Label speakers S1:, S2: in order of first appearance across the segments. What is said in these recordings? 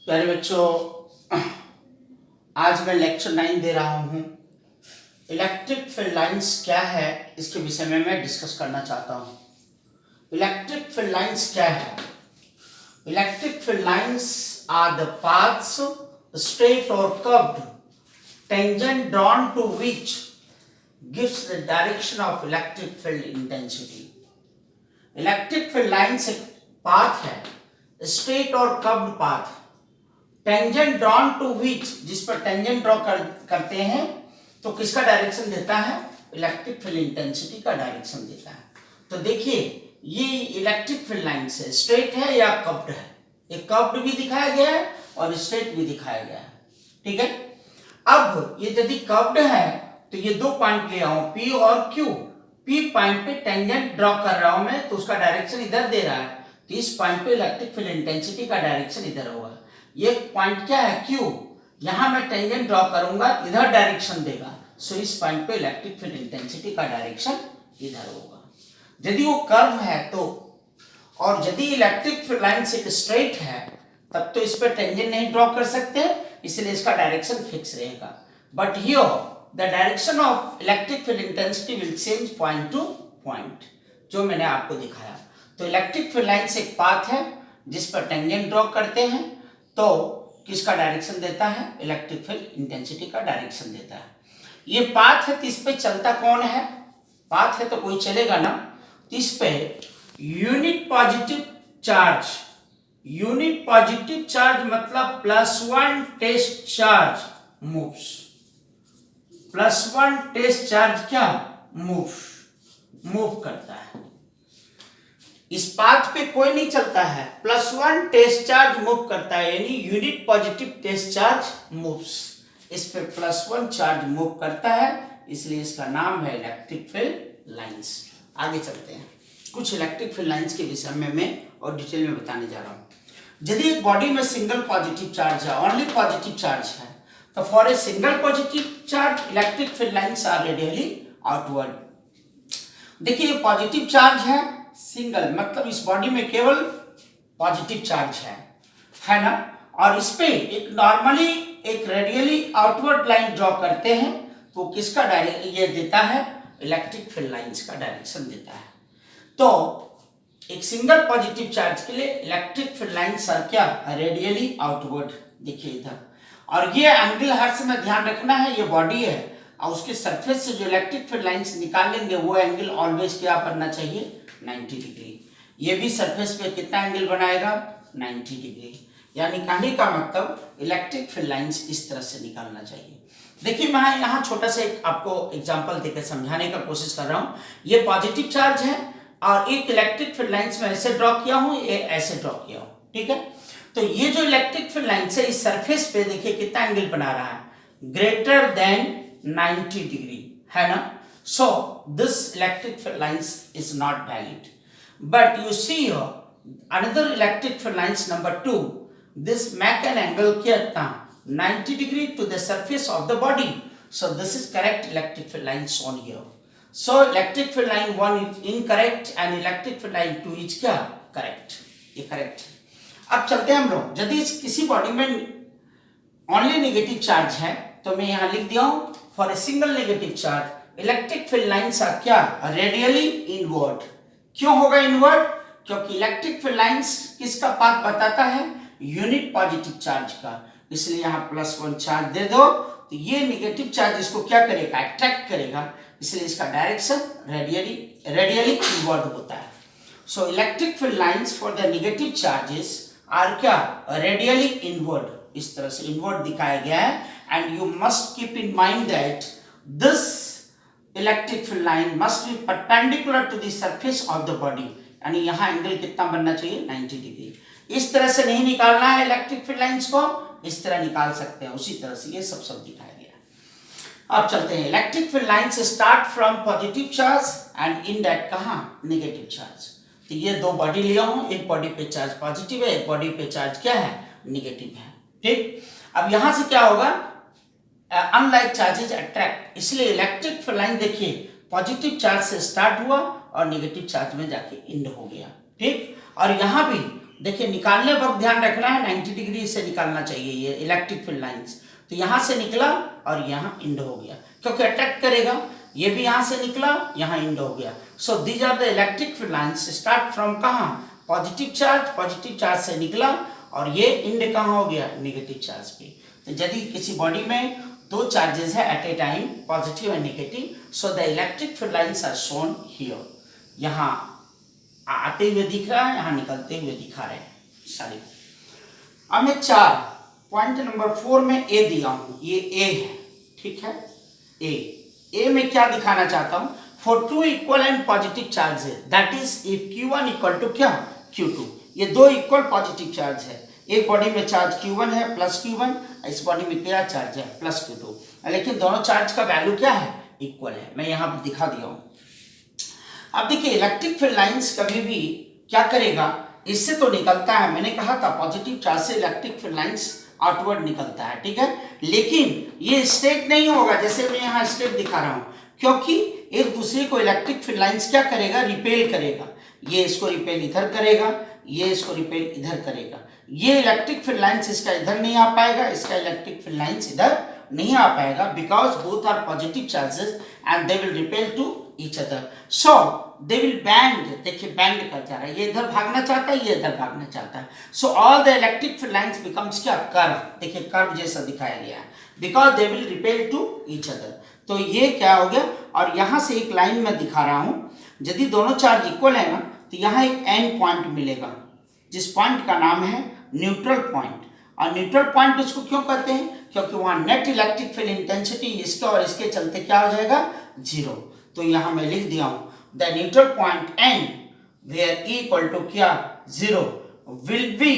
S1: प्यारे बच्चों, आज मैं लेक्चर 9 दे रहा हूँ। इलेक्ट्रिक फील्ड लाइंस क्या है, इसके विषय में मैं डिस्कस करना चाहता हूँ। इलेक्ट्रिक फील्ड लाइंस क्या है? Electric field lines are the paths, straight or curved, tangent drawn to which gives the direction of electric field intensity. Electric field lines एक पाथ है, स्ट्रेट और curved path, tangent drawn to which, जिस पर tangent draw करते हैं तो किसका direction देता है? इलेक्ट्रिक फील्ड इंटेंसिटी का डायरेक्शन देता है। तो देखिए, ये इलेक्ट्रिक फील्ड लाइन से स्ट्रेट है या कर्व्ड है। एक कर्व्ड भी दिखाया गया है और स्ट्रेट भी दिखाया गया है, ठीक है। अब ये यदि कर्व्ड है तो ये दो पॉइंट ले आओ, P और Q। P पॉइंट पे टेंजेंट ड्रॉ कर रहा हूं मैं, तो उसका डायरेक्शन इधर दे रहा है, तो इस पॉइंट पे इलेक्ट्रिक फील्ड इंटेंसिटी का डायरेक्शन इधर होगा। ये पॉइंट क्या है? Q। यहां मैं टेंजेंट ड्रॉ करूंगा, इधर डायरेक्शन देगा, सो इस पॉइंट पे इलेक्ट्रिक फील्ड इंटेंसिटी का डायरेक्शन इधर होगा। यदि वो कर्व है तो, और यदि इलेक्ट्रिक फील्ड लाइन से स्ट्रेट है तब तो इस पर टेंजेंट नहीं ड्रॉ कर सकते, इसलिए इसका डायरेक्शन फिक्स रहेगा। But here the direction of electric field intensity will change point to point, जो मैंने आपको दिखाया। तो इलेक्ट्रिक फील्ड लाइन से एक पाथ है जिस पर टेंजेंट ड्रॉ करते हैं, तो किसका डायरेक्शन देता है? इलेक्ट्रिक फील्ड इंटेंसिटी का डायरेक्शन देता है। ये पाथ है तो इस पे चलता कौन है? पाथ है तो कोई चलेगा ना। तो इस पे unit positive charge, unit positive charge मतलब +1 test charge moves. +1 test charge क्या? मूव करता है। इस पाथ पे कोई नहीं चलता है, +1 टेस्ट चार्ज मूव करता है, यानी unit positive test charge moves. इस पे +1 चार्ज मूव करता है, इसलिए इसका नाम है इलेक्ट्रिक फील्ड लाइंस। आगे चलते हैं, कुछ इलेक्ट्रिक फील्ड लाइंस के विषय में मैं और डिटेल में बताने जा रहा हूं। यदि एक बॉडी में सिंगल पॉजिटिव चार्ज है, ओनली पॉजिटिव चार्ज है, तो for a single positive charge electric field lines are radially outward. देखिए, ये पॉजिटिव चार्ज है, सिंगल मतलब इस बॉडी में केवल पॉजिटिव चार्ज है ना। और इस पे एक नॉर्मली एक रेडियली आउटवर्ड लाइन ड्रॉ करते हैं, तो किसका डायरेक्शन ये देता है? इलेक्ट्रिक फील्ड लाइंस का डायरेक्शन देता है। तो एक सिंगल पॉजिटिव चार्ज के लिए इलेक्ट्रिक फील्ड लाइंस आर क्या? Radially outward. देखिए इधर, और ये एंगल हर समय ध्यान रखना है, ये बॉडी है और उसके सरफेस से जो इलेक्ट्रिक फील्ड लाइंस निकालेंगे वो एंगल ऑलवेज क्या बनना चाहिए? 90 डिग्री। ये भी सरफेस पे कितना एंगल बनाएगा? 90 डिग्री। यानी कहने का मतलब इलेक्ट्रिक फील्ड लाइंस इस तरह से निकालना चाहिए। देखिए, मैं यहाँ छोटा सा एक आपको एग्जांपल देकर समझाने का कोशिश कर रहा हूँ। ये पॉजिटिव चार्ज है और एक इलेक्ट्रिक फील्ड लाइंस में ऐसे ड्रॉ किया हूँ, ये ऐसे ड्रॉ किया हूँ, ठीक है। तो ये जो इलेक्ट्रिक फील्ड लाइन से इस सरफेस पे देखिए कितना एंगल बना रहा है? ग्रेटर देन 90 डिग्री, है ना। So this electric field lines is not valid. But you see another electric field lines number 2, this make an angle कितना? 90 degree to the surface of the body. So this is correct electric field line shown here. So electric field line 1 is incorrect and electric field line 2 is क्या? Correct. ये correct है। अब चलते हैं हम लोग, यदि किसी बॉडी में ओनली नेगेटिव चार्ज है तो मैं यहां लिख दिया हूं, for a single negative charge electric field lines are क्या? Radially inward. क्यों होगा इनवर्ड? क्योंकि इलेक्ट्रिक फील्ड लाइंस किसका पाथ बताता है? यूनिट पॉजिटिव चार्ज का। इसलिए यहां +1 चार्ज दे दो, तो ये नेगेटिव चार्ज इसको क्या करेगा? अट्रैक्ट करेगा, इसलिए इसका डायरेक्शन रेडियली इनवर्ड होता है। So electric field lines for the negative charges are क्या? Radially inward। इस तरह से inward दिखाया गया है, and you must keep in mind that this electric field line must be perpendicular to the surface of the body। यानी यहाँ angle कितना बनना चाहिए? 90 डिग्री। इस तरह से नहीं निकालना है इलेक्ट्रिक फील्ड लाइंस को, इस तरह निकाल सकते हैं, उसी तरह से ये सब दिखाया गया। अब चलते हैं, electric field lines start from positive charge end in that कहाँ? Negative charge. तो ये दो बॉडी लिया हूं, एक बॉडी पे चार्ज पॉजिटिव है, एक बॉडी पे चार्ज क्या है? नेगेटिव है, ठीक। अब यहां से क्या होगा? अनलाइक चार्जेस अट्रैक्ट, इसलिए इलेक्ट्रिक फील्ड लाइन देखिए पॉजिटिव चार्ज से स्टार्ट हुआ और नेगेटिव चार्ज में जाके एंड हो गया, ठीक। और यहां भी देखिए निकालने वक्त ध्यान रखना है 90 डिग्री से निकालना चाहिए ये इलेक्ट्रिक फील्ड लाइंस। तो यहाँ से निकला और यहाँ इंड हो गया, क्योंकि अट्रैक्ट करेगा। ये भी यहाँ से निकला, यहाँ इंड हो गया। So these are the electric field lines start from कहाँ, पॉजिटिव चार्ज से निकला और ये इंड कहाँ हो गया, नेगेटिव चार्ज पे। तो यदि किसी बॉडी में दो चार्जेस है at a time, positive and negative, so the electric field lines are shown here. यहाँ आते हुए दिख रहा है, यहाँ निकलते हुए दिखा रहे हैं सारे। अब मैं 4 पॉइंट नंबर 4 में ए दिया हूं, ये ए है, ठीक है। ए में क्या दिखाना चाहता हूं, for two equal and positive charge है, that is if Q1 equal to क्या, Q2। ये दो इक्वल पॉजिटिव चार्ज है, एक बॉडी में चार्ज Q1 है प्लस Q1, इस बॉडी में क्या चार्ज है प्लस Q2, लेकिन दोनों चार्ज का वैल्यू क्या है, इक्वल है। मैं यहाँ पर दिखा दिया हूँ। अब देखिए इलेक्ट्रिक फील्ड लाइंस कभी भी क्या करेगा, इससे तो निकलता है, मैंने कहा था पॉजिटिव चार्ज से इलेक्ट्रिक फील्ड लाइंस आउटवर्ड निकलता है, ठीक है। लेकिन ये स्ट्रेट नहीं होगा, जैसे मैं यहाँ स्ट्रेट दिखा रहा हूँ, क्योंकि एक दूसरे को इलेक्ट्रिक फील्ड लाइंस क्या करेगा, रिपेल करेगा। ये इसको रिपेल इधर करेगा, ये इसको रिपेल इधर करेगा। ये इलेक्ट्रिक फील्ड लाइंस इसका इधर नहीं आ पाएगा, इसका इलेक्ट्रिक फील्ड लाइंस इधर नहीं आ पाएगा, because both are positive charges and they will repel to each other, so they will bend. देखिए बैंड कर जा रहा है, ये इधर भागना चाहता है, ये इधर भागना चाहता है। So all the electric field lines becomes क्या, कर्व। देखिए कर्व जैसा दिखाया गया है, because they will repel to each other. तो ये क्या हो गया, और यहाँ से एक लाइन में दिखा रहा हूँ, यदि दोनों चार्ज इक्वल है ना, तो यहाँ एक एंड पॉइंट मिलेगा, जिस पॉइंट का नाम है न्यूट्रल पॉइंट। और न्यूट्रल पॉइंट उसको क्यों कहते हैं, क्योंकि वहाँ नेट इलेक्ट्रिक फील्ड इंटेंसिटी इसके और इसके चलते क्या हो जाएगा, 0। तो यहाँ मैं लिख दिया हूँ the neutral point N where E equal to क्या, 0 विल बी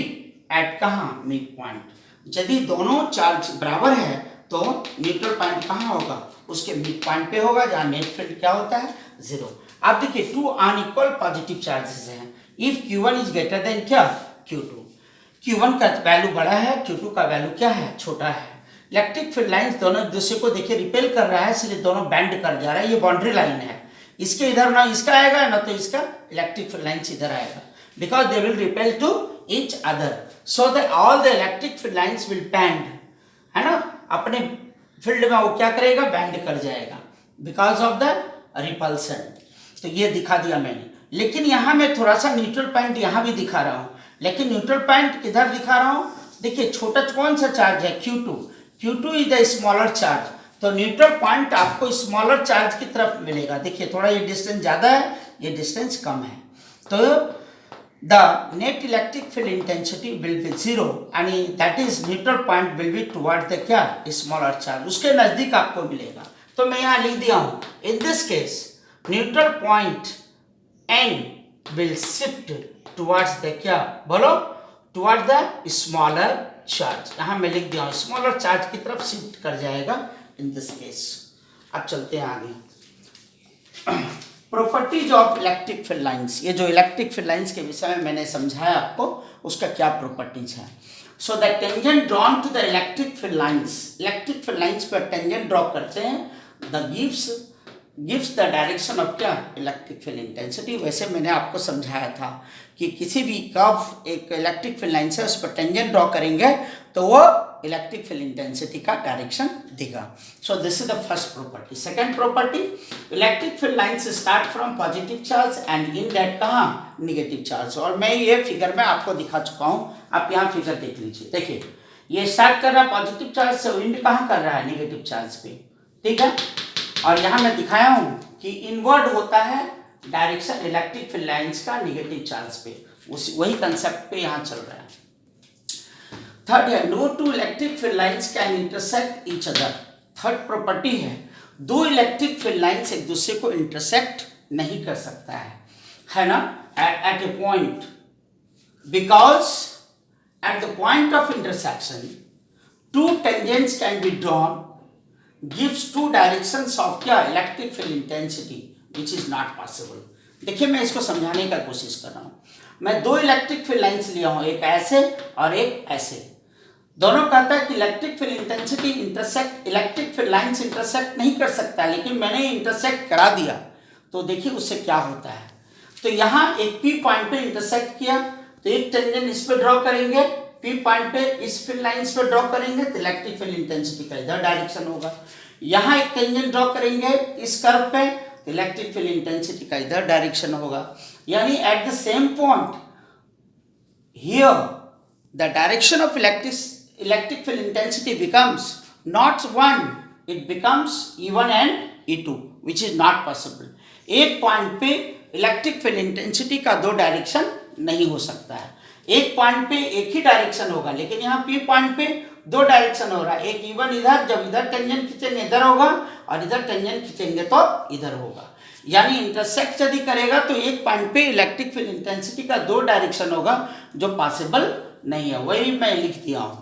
S1: एट कहाँ, मिड पॉइंट। यदि दोनों चार्ज बराबर है तो न्यूट्रल पॉइंट कहाँ होगा, उसके मिड पॉइंट पे होगा, जहाँ नेट फील्ड क्या होता है, 0। आप देखिए टू अनइक्वल पॉजिटिव चार्जेस हैं, if Q1 is greater than क्या, Q2। Q1 का वैल्यू बड़ा है, Q2 का वैल्यू क्या है, छोटा है। इलेक्ट्रिक फील्ड लाइंस दोनों एक दूसरे को देखिए रिपेल कर रहा है, इसलिए दोनों बैंड कर जा रहा है। ये बाउंड्री लाइन है, इसके इधर ना इसका आएगा ना तो इसका इलेक्ट्रिक फील्ड लाइंस इधर आएगा, because they will repel to each other, so that all the electric field lines will bend, है ना, अपने फील्ड में वो क्या करेगा, बैंड कर जाएगा, बिकॉज ऑफ द रिपल्सन। तो ये दिखा दिया मैंने, लेकिन यहाँ मैं थोड़ा सा न्यूट्रल पॉइंट यहाँ भी दिखा रहा हूँ, लेकिन न्यूट्रल पॉइंट किधर दिखा रहा हूँ, देखिए छोटा कौन सा चार्ज है, Q2 is the smaller charge, तो न्यूट्रल पॉइंट आपको स्मॉलर चार्ज की तरफ मिलेगा। देखिए थोड़ा ये डिस्टेंस ज़्यादा है, ये डिस्टेंस कम है, तो the net electric field intensity will be 0 and that is neutral point will be toward the क्या, स्मॉलर चार्ज, उसके नज़दीक आपको मिलेगा। तो मैं यहाँ लिख दिया हूँ, in this case neutral point N will shift towards the क्या, बोलो, towards the smaller charge। यहाँ मैं लिख दिया हूँ स्मॉलर चार्ज की तरफ शिफ्ट कर जाएगा in this case। अब चलते हैं आगे। Properties of electric field lines, ये जो इलेक्ट्रिक फील्ड लाइंस के विषय में मैंने समझाया आपको, उसका क्या प्रॉपर्टीज है। So the tangent drawn to the electric field lines, electric field lines पर टेंजेंट ड्रॉ करते हैं, the gives the direction of क्या, इलेक्ट्रिक फील्ड इंटेंसिटी। वैसे मैंने आपको समझाया था कि किसी भी कर्व एक इलेक्ट्रिक फील्ड लाइन से उस पर टेंजेंट ड्रॉ करेंगे तो वो इलेक्ट्रिक फील्ड इंटेंसिटी का डायरेक्शन देगा। So this is the first property. Second property, electric field lines start from positive charge and end at कहाँ, नेगेटिव चार्ज। और मैं ये फिगर में आपको दिखा चुका हूँ, आप यहाँ फिगर देख लीजिए। देखिए ये स्टार्ट कर रहा है पॉजिटिव चार्ज से, एंड कहाँ कर रहा है, नेगेटिव चार्ज पे, ठीक है। और यहाँ मैं दिखाया हूँ कि इनवर्ड होता है डायरेक्शन इलेक्ट्रिक फील्ड लाइंस का नेगेटिव चार्ज पे, वही कंसेप्ट पे यहाँ चल रहा है। थर्ड है, no two electric field lines can intersect each other. Third property है, दो इलेक्ट्रिक फील्ड लाइंस एक दूसरे को इंटरसेक्ट नहीं कर सकता है ना, at a point, because at the point of intersection two tangents can be drawn gives two directions of क्या, electric field intensity, which is not possible। देखिए मैं इसको समझाने का कोशिश कर रहा हूँ। मैं दो इलेक्ट्रिक फील्ड लाइंस लिया हूँ, एक ऐसे और एक ऐसे। दोनों कहता है कि electric field intensity intersect, electric field lines intersect नहीं कर सकता, लेकिन मैंने इंटरसेक्ट करा दिया, तो देखिए उससे क्या होता है। तो यहाँ एक P पॉइंट पे इंटरसेक्ट किया, तो एक टेंजेंट इस पे ड्रॉ करेंगे, पी पॉइंट पे इस फील्ड लाइंस पे ड्रॉ करेंगे तो इलेक्ट्रिक फील्ड इंटेंसिटी का इधर डायरेक्शन होगा। यहाँ एक टेंजेंट ड्रॉ करेंगे इस कर्व पे तो इलेक्ट्रिक फील्ड इंटेंसिटी का इधर डायरेक्शन होगा। यानी at the same point here the direction of electric field intensity becomes not one, it becomes E1 and E2 which is not possible। एक पॉइंट पे इलेक्ट्रिक फील्ड इंटेंसिटी का दो direction नहीं हो सकता है। एक पॉइंट पे एक ही डायरेक्शन होगा, लेकिन यहाँ P पॉइंट पे दो डायरेक्शन हो रहा है। एक E1 इधर, जब इधर टेंजेंट खींचेंगे इधर होगा और इधर टेंजेंट खींचेंगे तो इधर होगा। यानी इंटरसेक्ट यदि करेगा तो एक पॉइंट पे इलेक्ट्रिक फील्ड इंटेंसिटी का दो डायरेक्शन होगा जो पॉसिबल नहीं है। वही मैं लिख दिया हूं,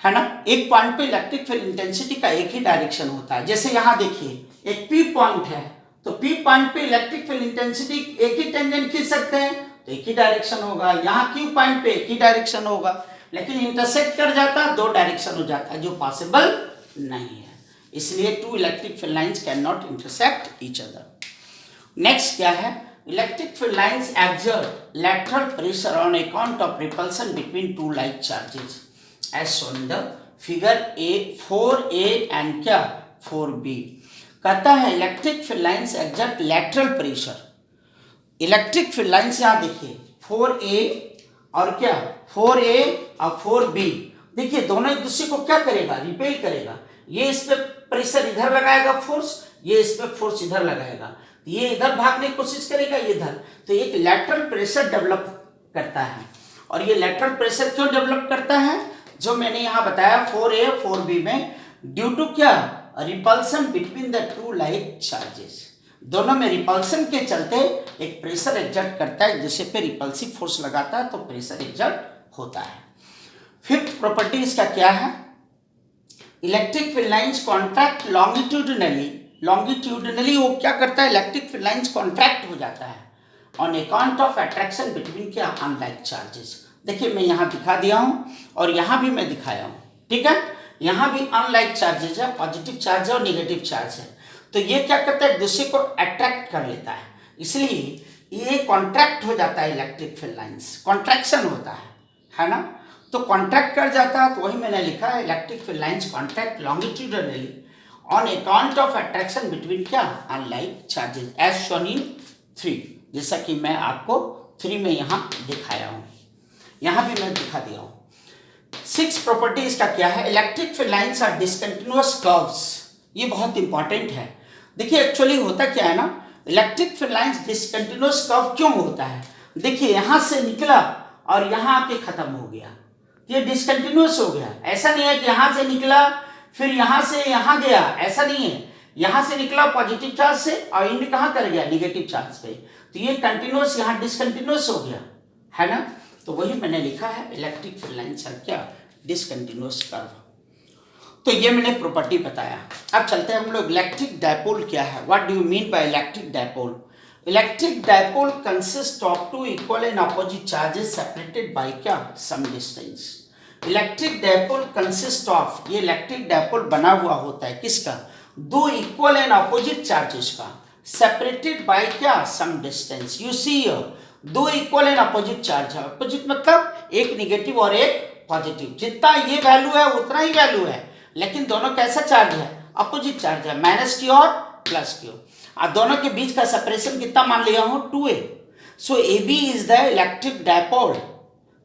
S1: है ना। एक पॉइंट पे इलेक्ट्रिक फील्ड इंटेंसिटी का एक ही डायरेक्शन होता है। जैसे यहां देखिए एक P पॉइंट है, तो P पॉइंट पे इलेक्ट्रिक फील्ड इंटेंसिटी एक ही टेंजेंट खींच सकते हैं तो एक ही डायरेक्शन होगा। यहाँ Q पॉइंट पे एक ही डायरेक्शन होगा, लेकिन इंटरसेक्ट कर जाता दो डायरेक्शन हो जाता है जो पॉसिबल नहीं है। इसलिए two electric field lines can not intersect each other. Next क्या है, electric field lines exert lateral pressure on account of repulsion between two like charges as shown in the figure 4A and क्या 4B। कहता है electric field lines exert lateral pressure. Electric field lines यहाँ देखिए 4A और क्या 4A और 4B, देखिए दोनों एक दूसरे को क्या करेगा, रिपेल करेगा। ये इस पे प्रेशर इधर लगाएगा फोर्स, ये इस पे फोर्स इधर लगाएगा, ये इधर भागने की कोशिश करेगा ये इधर, तो एक लैटरल प्रेशर डेवलप करता है। और ये लैटरल प्रेशर क्यों डेवलप करता है, जो मैंने यहाँ बताया 4A 4B में, ड्यू टू क्या repulsion between the two like charges. दोनों में रिपल्सन के चलते एक प्रेशर एग्जर्ट करता है, जिससे पे रिपल्सिव फोर्स लगाता है तो प्रेशर एग्जर्ट होता है। फिफ्थ प्रॉपर्टी इसका क्या है, electric field lines contract longitudinally वो क्या करता है, इलेक्ट्रिक फील्ड लाइंस कॉन्ट्रैक्ट हो जाता है on account of attraction between क्या अनलाइक चार्जेस। देखिए मैं यहाँ दिखा दिया हूँ और यहाँ भी मैं दिखाया हूँ, ठीक है। यहाँ भी अनलाइक चार्जेस है, पॉजिटिव चार्ज है और नेगेटिव चार्ज है, तो ये क्या करता है दूसरे को अट्रैक्ट कर लेता है, इसलिए ये कॉन्ट्रैक्ट हो जाता है। इलेक्ट्रिक फील्ड लाइंस कॉन्ट्रैक्शन होता है ना, तो कॉन्ट्रैक्ट कर जाता है, तो वही मैंने लिखा है electric field lines contract longitudinally on account of attraction between क्या unlike charges as shown in 3, जैसा कि मैं आपको 3 में यहाँ दिखाया हूँ, यहाँ भी मैं दिखा दिया हूँ। 6 प्रॉपर्टी इसका क्या है, electric field lines are discontinuous curves. ये बहुत इंपॉर्टेंट है। देखिए एक्चुअली होता क्या है ना, electric field lines discontinuous curve क्यों होता है, देखिए यहाँ से निकला और यहाँ आके खत्म हो गया, ये डिसकंटिन्यूअस हो गया। ऐसा नहीं है कि यहाँ से निकला फिर यहाँ से यहाँ गया, ऐसा नहीं है। यहाँ से निकला पॉजिटिव चार्ज से और इंड कहाँ कर गया नेगेटिव चार्ज पे, तो ये कंटिन्यूअस यहाँ डिसकंटिन्यूअस हो गया, है ना। तो वही मैंने लिखा है इलेक्ट्रिक फील्ड लाइंस आर क्या डिसकंटिन्यूअस कर्व। तो ये मैंने प्रॉपर्टी बताया। अब चलते हैं हम लोग इलेक्ट्रिक डायपोल क्या है, what do you mean by electric dipole. Electric dipole consist of two equal and opposite charges separated by क्या some distance. Electric dipole consist of, ये इलेक्ट्रिक डायपोल बना हुआ होता है किसका, दो इक्वल एंड अपोजिट चार्जेस का, सेपरेटेड बाय क्या सम डिस्टेंस। यू सी दो इक्वल एंड अपोजिट चार्ज है, अपोजिट मतलब एक निगेटिव और एक पॉजिटिव, जितना ये वैल्यू है उतना ही वैल्यू है, लेकिन दोनों कैसा चार्ज है, अपोजिट चार्ज है, माइनस की और प्लस की। और दोनों के बीच का सेपरेशन कितना मान लिया हूं 2a। So AB is the electric dipole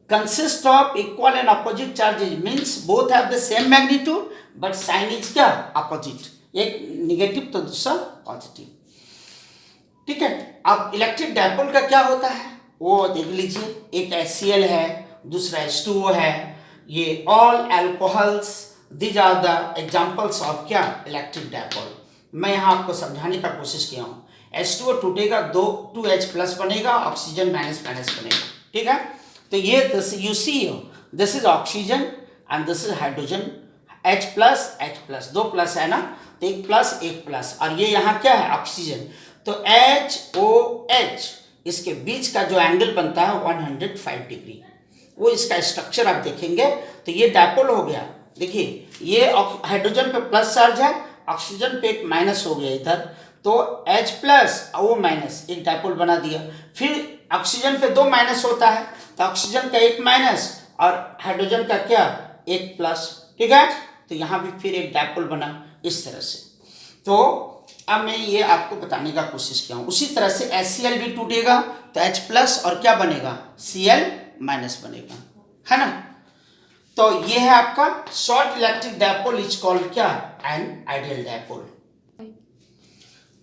S1: consist of equal and opposite charges, means both have the same magnitude but sign is क्या अपोजिट, एक निगेटिव तो दूसरा पॉजिटिव, ठीक है। अब इलेक्ट्रिक डायपोल का क्या होता है वो देख लीजिए, एक HCl है, दूसरा H2O है, ये all alcohols, these are the examples of क्या इलेक्ट्रिक डायपोल। मैं यहाँ आपको समझाने का कोशिश किया हूँ। H2O टूटेगा, 2H प्लस बनेगा, ऑक्सीजन माइनस माइनस बनेगा, ठीक है। तो ये this you see this is oxygen and this is hydrogen, H plus, दो प्लस है ना, तो एक प्लस एक प्लस, और ये यहाँ क्या है ऑक्सीजन, तो HOH इसके बीच का जो एंगल बनता है 105 डिग्री, वो इसका स्ट्रक्चर आप देखेंगे तो ये डायपोल हो गया। देखिए ये हाइड्रोजन पे प्लस चार्ज है, ऑक्सीजन पे एक माइनस हो गया इधर, तो H प्लस वो माइनस एक डायपोल बना दिया। फिर ऑक्सीजन पे 2 माइनस होता है तो ऑक्सीजन का एक माइनस और हाइड्रोजन का क्या, एक प्लस, ठीक है। तो यहाँ भी फिर एक डायपोल बना इस तरह से। तो अब मैं ये आपको बताने का कोशिश किया हूँ। उसी तरह से HCl भी टूटेगा तो H प्लस और क्या बनेगा, Cl माइनस बनेगा, है ना। तो ये है आपका short electric dipole is called क्या, एन आइडियल डायपोल।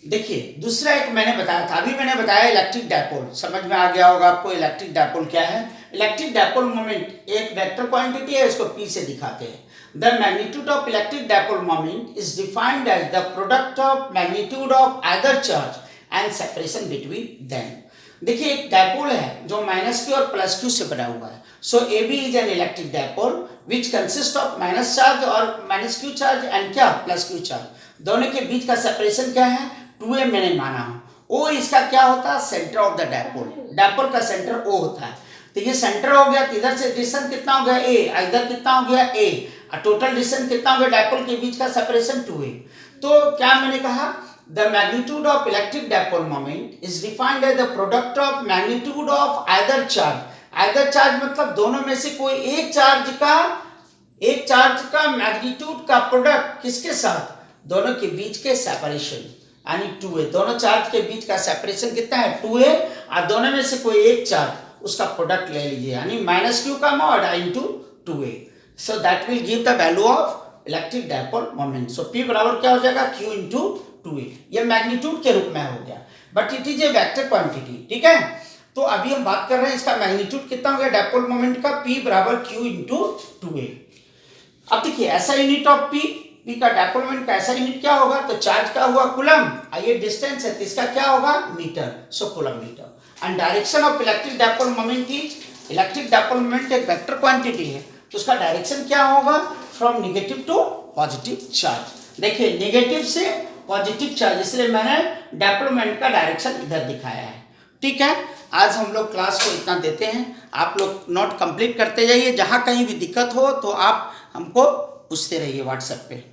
S1: देखिए दूसरा एक मैंने बताया था, अभी मैंने बताया इलेक्ट्रिक डायपोल, समझ में आ गया होगा आपको इलेक्ट्रिक डायपोल क्या है। इलेक्ट्रिक डायपोल मोमेंट एक वेक्टर क्वांटिटी है, इसको P से दिखाते हैं। The magnitude of electric dipole moment is defined as the product of magnitude of either charge and separation between them. देखिए एक डायपोल है जो माइनस Q और प्लस Q से बना हुआ है। So AB is an electric dipole which consist of minus charge और माइनस Q चार्ज एंड क्या, प्लस Q चार्ज। दोनों के बीच का सेपरेशन क्या है, 2a मैंने माना हूं। O इसका क्या होता है, centre of the dipole. Dipole का सेंटर O होता है। तो ये सेंटर हो गया, तो इधर से डिस्टेंस कितना हो गया a, इधर कितना हो गया a, और टोटल डिस्टेंस कितना हो गया डायपोल के बीच का सेपरेशन 2a। तो क्या मैंने कहा, the magnitude of electric dipole moment is defined as the product of magnitude of either charge. Either charge मतलब दोनों में से कोई एक चार्ज का मैग्नीट्यूड का प्रोडक्ट किसके साथ, दोनों के बीच के सेपरेशन, यानी 2a। दोनों चार्ज के बीच का सेपरेशन कितना है, 2a, और दोनों में से कोई एक चार्ज उसका प्रोडक्ट ले लीजिए, यानी माइनस Q का mod into 2a। So that will give the value of electric dipole moment. So P बराबर क्या हो जाएगा, Q इंटू 2a। ये मैग्नीट्यूड के रूप में हो गया, but it is a vector quantity, ठीक है। तो अभी हम बात कर रहे हैं इसका मैग्नीट्यूड कितना हो गया डायपोल मोमेंट का, P बराबर Q इंटू 2a। अब देखिए ऐसा यूनिट ऑफ P का डायपोल मोमेंट का ऐसा यूनिट क्या होगा, तो चार्ज का हुआ कूलम, ये डिस्टेंस है तो इसका क्या होगा, metre, so coulomb metre. And direction of electric dipole moment is, electric dipole moment एक वेक्टर क्वांटिटी है, तो उसका डायरेक्शन क्या होगा, from negative to positive charge. देखिए नेगेटिव से पॉजिटिव चार्ज, इसलिए मैंने डायपोल मोमेंट का डायरेक्शन इधर दिखाया है, ठीक है। आज हम लोग क्लास को इतना देते हैं, आप लोग नोट कंप्लीट करते जाइए। जहाँ कहीं भी दिक्कत हो तो आप हमको पूछते रहिए व्हाट्सएप पे।